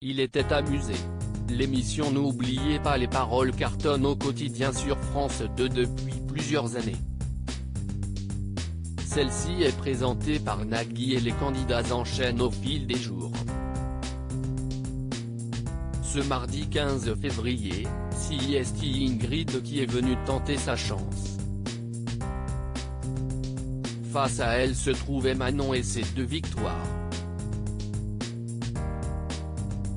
il était amusé. L'émission N'oubliez pas les paroles cartonne au quotidien sur France 2 depuis plusieurs années. Celle-ci est présentée par Nagui et les candidats enchaînent au fil des jours. Ce mardi 15 février, c'est Ingrid qui est venue tenter sa chance. Face à elle se trouvaient Manon et ses 2 victoires.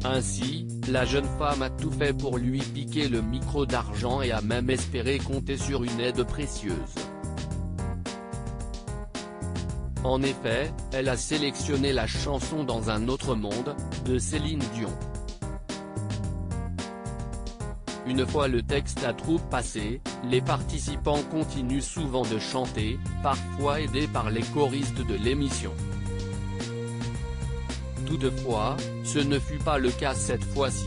Ainsi, la jeune femme a tout fait pour lui piquer le micro d'argent et a même espéré compter sur une aide précieuse. En effet, elle a sélectionné la chanson Dans un autre monde, de Céline Dion. Une fois le texte à troupe passé, les participants continuent souvent de chanter, parfois aidés par les choristes de l'émission. Toutefois, ce ne fut pas le cas cette fois-ci.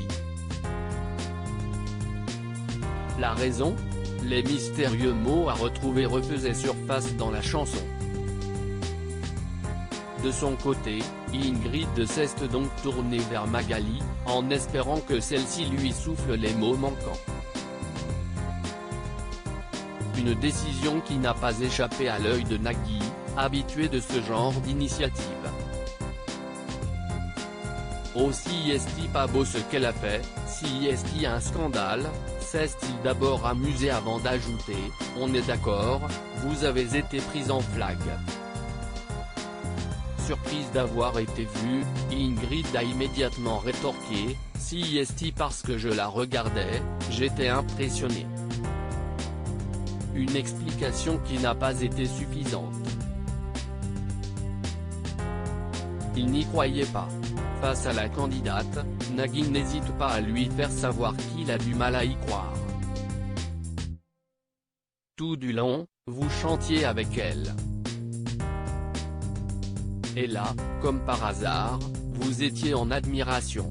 La raison ? Les mystérieux mots à retrouver refaisaient surface dans la chanson. De son côté, Ingrid s'est donc tournée vers Magali, en espérant que celle-ci lui souffle les mots manquants. Une décision qui n'a pas échappé à l'œil de Nagui, habitué de ce genre d'initiative. Aussi est-il pas beau ce qu'elle a fait, si est-il un scandale, s'est-il d'abord amusé avant d'ajouter, on est d'accord, vous avez été prise en flag. Surprise d'avoir été vue, Ingrid a immédiatement rétorqué, si est-il parce que je la regardais, j'étais impressionné. Une explication qui n'a pas été suffisante. Il n'y croyait pas. Face à la candidate, Nagui n'hésite pas à lui faire savoir qu'il a du mal à y croire. Tout du long, vous chantiez avec elle. Et là, comme par hasard, vous étiez en admiration.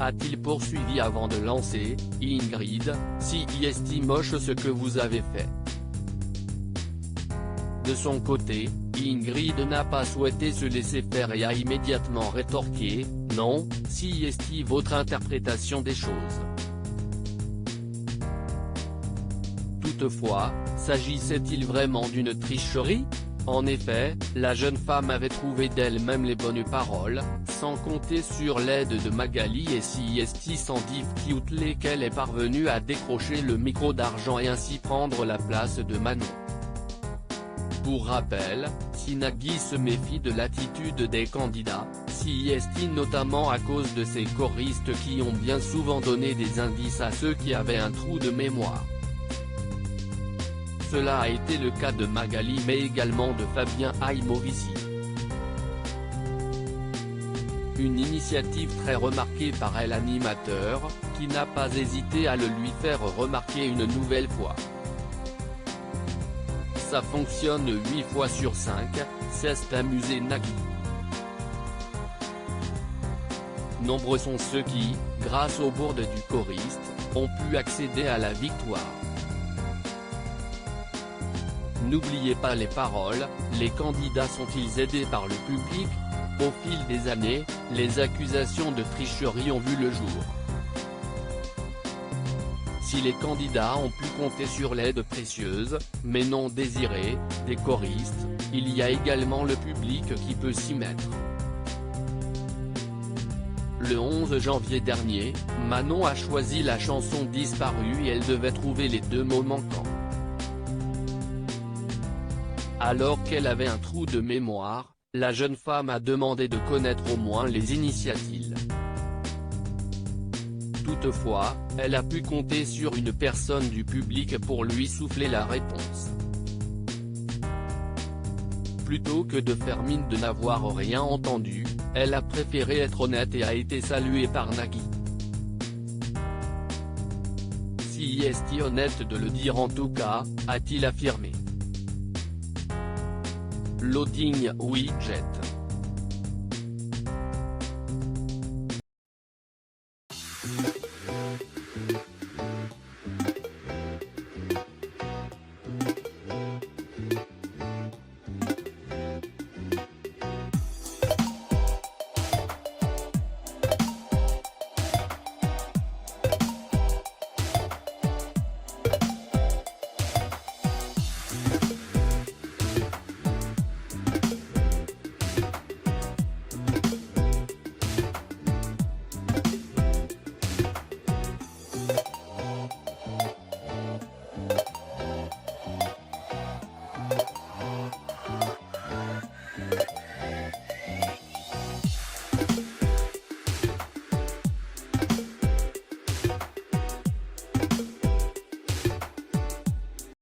A-t-il poursuivi avant de lancer, Ingrid, si est moche ce que vous avez fait. De son côté, Ingrid n'a pas souhaité se laisser faire et a immédiatement rétorqué, non, si est votre interprétation des choses. Toutefois, s'agissait-il vraiment d'une tricherie ? En effet, la jeune femme avait trouvé d'elle-même les bonnes paroles, sans compter sur l'aide de Magali et c'est sans difficulté lesquelles est parvenue à décrocher le micro d'argent et ainsi prendre la place de Manon. Pour rappel, si Nagui se méfie de l'attitude des candidats, c'est notamment à cause de ces choristes qui ont bien souvent donné des indices à ceux qui avaient un trou de mémoire. Cela a été le cas de Magali mais également de Fabien Aimovici. Une initiative très remarquée par l'animateur, qui n'a pas hésité à le lui faire remarquer une nouvelle fois. Ça fonctionne 8 fois sur 5, s'est amusé Nagui. Nombreux sont ceux qui, grâce aux bourdes du choriste, ont pu accéder à la victoire. N'oubliez pas les paroles, les candidats sont-ils aidés par le public ? Au fil des années, les accusations de tricherie ont vu le jour. Si les candidats ont pu compter sur l'aide précieuse, mais non désirée, des choristes, il y a également le public qui peut s'y mettre. Le 11 janvier dernier, Manon a choisi la chanson Disparue et elle devait trouver les 2 mots manquants. Alors qu'elle avait un trou de mémoire, la jeune femme a demandé de connaître au moins les initiales. Toutefois, elle a pu compter sur une personne du public pour lui souffler la réponse. Plutôt que de faire mine de n'avoir rien entendu, elle a préféré être honnête et a été saluée par Nagui. Si est honnête de le dire en tout cas, a-t-il affirmé. Loading widget.